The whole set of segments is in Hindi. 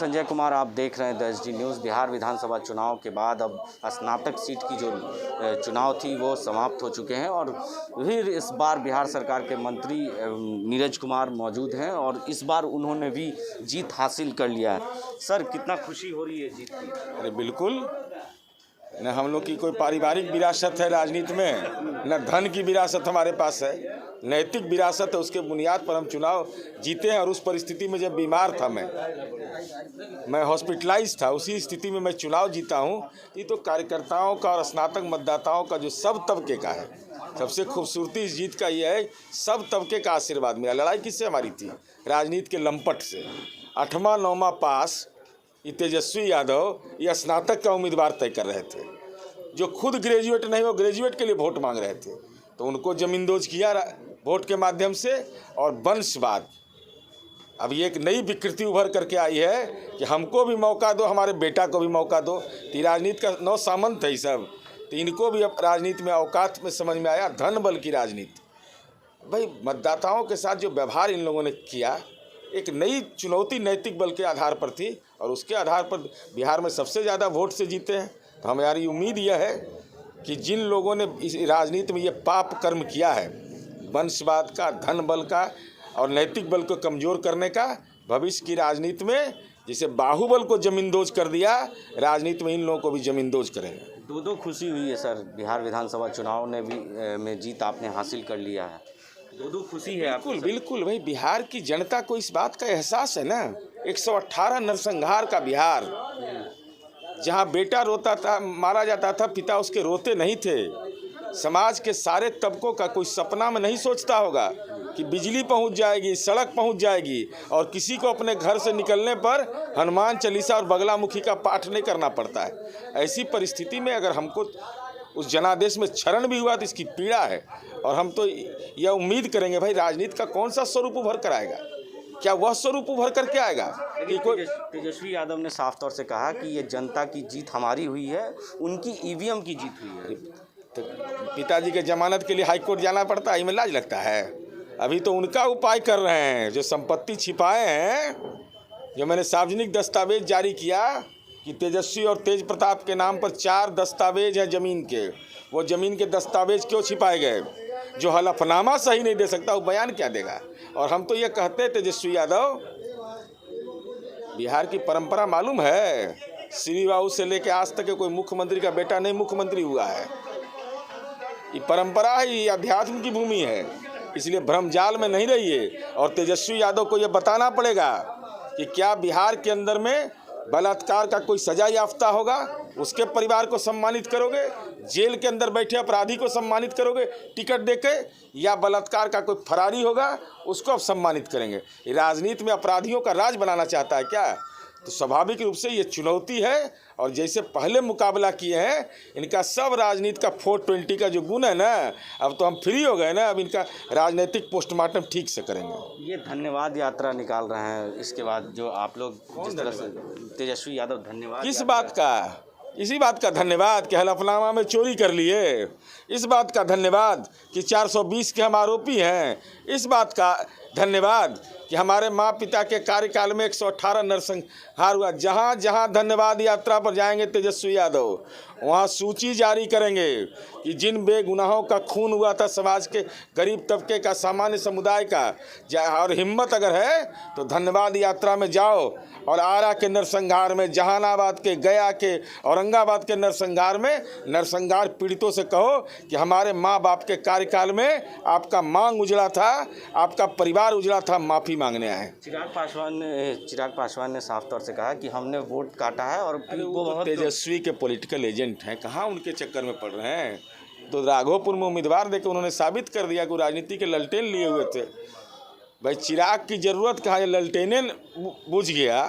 संजय कुमार, आप देख रहे हैं द एसडी न्यूज़। बिहार विधानसभा चुनाव के बाद अब स्नातक सीट की जो चुनाव थी वो समाप्त हो चुके हैं और फिर इस बार बिहार सरकार के मंत्री नीरज कुमार मौजूद हैं और इस बार उन्होंने भी जीत हासिल कर लिया है। सर, कितना खुशी हो रही है जीत की? अरे बिल्कुल, न हम लोग की कोई पारिवारिक विरासत है राजनीति में, न धन की विरासत हमारे पास है, नैतिक विरासत है। उसके बुनियाद पर हम चुनाव जीते हैं और उस परिस्थिति में जब बीमार था मैं हॉस्पिटलाइज था, उसी स्थिति में मैं चुनाव जीता हूँ। ये तो कार्यकर्ताओं का और स्नातक मतदाताओं का जो सब तबके का है। सबसे खूबसूरती इस जीत का ये है, सब तबके का आशीर्वाद मिला। लड़ाई किससे हमारी थी? राजनीति के लंपट से। 8वां 9वां पास ये तेजस्वी यादव ये स्नातक का उम्मीदवार तय कर रहे थे। जो खुद ग्रेजुएट नहीं, वो ग्रेजुएट के लिए वोट मांग रहे थे, तो उनको जमींदोज किया वोट के माध्यम से। और वंशवाद, अब ये एक नई विकृति उभर करके आई है कि हमको भी मौका दो, हमारे बेटा को भी मौका दो। तो राजनीति का नौ सामंत है ये सब, तो इनको भी अब राजनीति में औकात में समझ में आया। धन बल की राजनीति। भाई, मतदाताओं के साथ जो व्यवहार इन लोगों ने किया, एक नई चुनौती नैतिक बल के आधार पर थी और उसके आधार पर बिहार में सबसे ज़्यादा वोट से जीते हैं। तो हमारी उम्मीद यह है कि जिन लोगों ने इस राजनीति में ये पाप कर्म किया है, वंशवाद का, धन बल का और नैतिक बल को कमज़ोर करने का, भविष्य की राजनीति में जिसे बाहुबल को जमींदोज कर दिया, राजनीति में इन लोगों को भी जमींदोज करेंगे। दो खुशी हुई है सर, बिहार विधानसभा चुनाव ने भी में जीत आपने हासिल कर लिया है। दो खुशी है। बिल्कुल बिल्कुल भाई, बिहार की जनता को इस बात का एहसास है ना। 118 नरसंहार का बिहार, जहां बेटा रोता था, मारा जाता था, पिता उसके रोते नहीं थे। समाज के सारे तबकों का कोई सपना में नहीं सोचता होगा कि बिजली पहुंच जाएगी, सड़क पहुंच जाएगी और किसी को अपने घर से निकलने पर हनुमान चालीसा और बगलामुखी का पाठ नहीं करना पड़ता है। ऐसी परिस्थिति में अगर हमको उस जनादेश में क्षरण भी हुआ तो इसकी पीड़ा है। और हम तो यह उम्मीद करेंगे भाई, राजनीति का कौन सा स्वरूप उभर कर आएगा? क्या वह स्वरूप उभर करके आएगा कि कोई? तेजस्वी यादव ने साफ तौर से कहा कि ये जनता की जीत हमारी हुई है, उनकी ईवीएम की जीत हुई है। तो पिताजी के जमानत के लिए हाईकोर्ट जाना पड़ता है, इसमें लाज लगता है? अभी तो उनका उपाय कर रहे हैं। जो संपत्ति छिपाए हैं, जो मैंने सार्वजनिक दस्तावेज जारी किया कि तेजस्वी और तेज प्रताप के नाम पर 4 दस्तावेज हैं ज़मीन के, वो ज़मीन के दस्तावेज क्यों छिपाए गए? जो हलफनामा सही नहीं दे सकता वो बयान क्या देगा? और हम तो ये कहते हैं तेजस्वी यादव, बिहार की परंपरा मालूम है, श्री बाबू से लेके आज तक कोई मुख्यमंत्री का बेटा नहीं मुख्यमंत्री हुआ है। ये परंपरा है, ये अध्यात्म की भूमि है, इसलिए भ्रमजाल में नहीं रहिए। और तेजस्वी यादव को ये बताना पड़ेगा कि क्या बिहार के अंदर में बलात्कार का कोई सजा याफ्ता होगा, उसके परिवार को सम्मानित करोगे? जेल के अंदर बैठे अपराधी को सम्मानित करोगे टिकट देके, या बलात्कार का कोई फरारी होगा उसको आप सम्मानित करेंगे? राजनीति में अपराधियों का राज बनाना चाहता है क्या? तो स्वाभाविक रूप से ये चुनौती है। और जैसे पहले मुकाबला किए हैं, इनका सब राजनीति का 420 का जो गुण है ना, अब तो हम फ्री हो गए ना, अब इनका राजनीतिक पोस्टमार्टम ठीक से करेंगे। ये धन्यवाद यात्रा निकाल रहे हैं, इसके बाद जो आप लोग जिस तरह से तेजस्वी यादव धन्यवाद, किस बात का? इसी बात का धन्यवाद कि हलफनामा में चोरी कर लिए, इस बात का धन्यवाद कि 420 के हम आरोपी हैं, इस बात का धन्यवाद कि हमारे माँ पिता के कार्यकाल में 118 नरसंहार हुआ। जहाँ जहाँ धन्यवाद यात्रा पर जाएंगे तेजस्वी यादव, वहाँ सूची जारी करेंगे कि जिन बेगुनाहों का खून हुआ था समाज के गरीब तबके का, सामान्य समुदाय का, और हिम्मत अगर है तो धन्यवाद यात्रा में जाओ। और आरा के नरसंहार में, जहानाबाद के, गया के, औरंगाबाद के नरसंहार में नरसंहार पीड़ितों से कहो कि हमारे माँ बाप के कार्यकाल में आपका मांग उजड़ा था, आपका परिवार उजड़ा था, माफ़ी मांगने आए। चिराग पासवान ने साफ तौर से कहा कि हमने वोट काटा है और वो तेजस्वी के पॉलिटिकल एजेंट हैं, कहाँ उनके चक्कर में पड़ रहे हैं? तो राघोपुर में उम्मीदवार देकर उन्होंने साबित कर दिया कि राजनीति के ललटेन लिए हुए थे। भाई, चिराग की ज़रूरत कहाँ है? ललटेने बुझ गया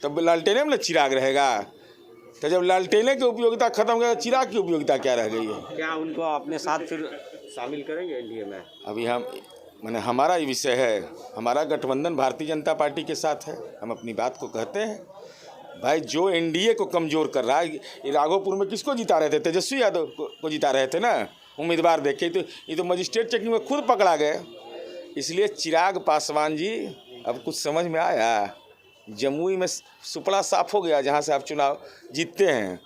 तब ललटेने में चिराग रहेगा। तो जब ललटेने की उपयोगिता खत्म हो गई, चिराग की उपयोगिता क्या रह गई है? क्या उनको अपने साथ फिर शामिल करेंगे एनडीए में? अभी मैंने हमारा ये विषय है, हमारा गठबंधन भारतीय जनता पार्टी के साथ है, हम अपनी बात को कहते हैं। भाई, जो एनडीए को कमज़ोर कर रहा है, राघोपुर में किसको जिता रहे थे? तेजस्वी यादव को जिता रहे थे ना उम्मीदवार देखे। तो ये तो मजिस्ट्रेट चेकिंग में खुद पकड़ा गए। इसलिए चिराग पासवान जी, अब कुछ समझ में आया जमुई में सुपड़ा साफ हो गया, जहाँ से आप चुनाव जीतते हैं।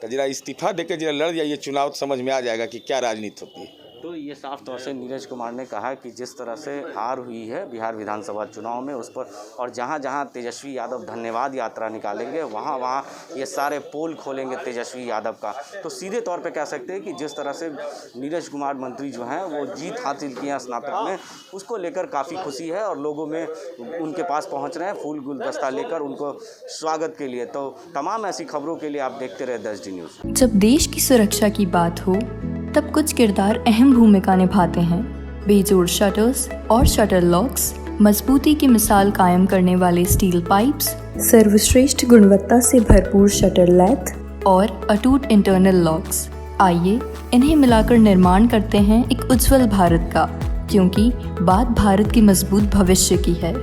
तो जरा इस्तीफा देकर जरा लड़ जाइए चुनाव, तो समझ में आ जाएगा कि क्या राजनीति होती है। तो ये साफ तौर से नीरज कुमार ने कहा कि जिस तरह से हार हुई है बिहार विधानसभा चुनाव में, उस पर और जहाँ जहाँ तेजस्वी यादव धन्यवाद यात्रा निकालेंगे वहाँ वहाँ ये सारे पोल खोलेंगे तेजस्वी यादव का। तो सीधे तौर पे कह सकते हैं कि जिस तरह से नीरज कुमार मंत्री जो हैं वो जीत हासिल किए हैं स्नातक में, उसको लेकर काफ़ी खुशी है और लोगों में उनके पास पहुँच रहे हैं फूल गुलदस्ता लेकर उनको स्वागत के लिए। तो तमाम ऐसी खबरों के लिए आप देखते रहे 10D न्यूज़। जब देश की सुरक्षा की बात हो तब कुछ किरदार अहम भूमिका निभाते हैं। बेजोड़ शटर्स और शटर लॉक्स, मजबूती की मिसाल कायम करने वाले स्टील पाइप्स, सर्वश्रेष्ठ गुणवत्ता से भरपूर शटर लैथ और अटूट इंटरनल लॉक्स। आइए इन्हें मिलाकर निर्माण करते हैं एक उज्जवल भारत का, क्योंकि बात भारत की मजबूत भविष्य की है।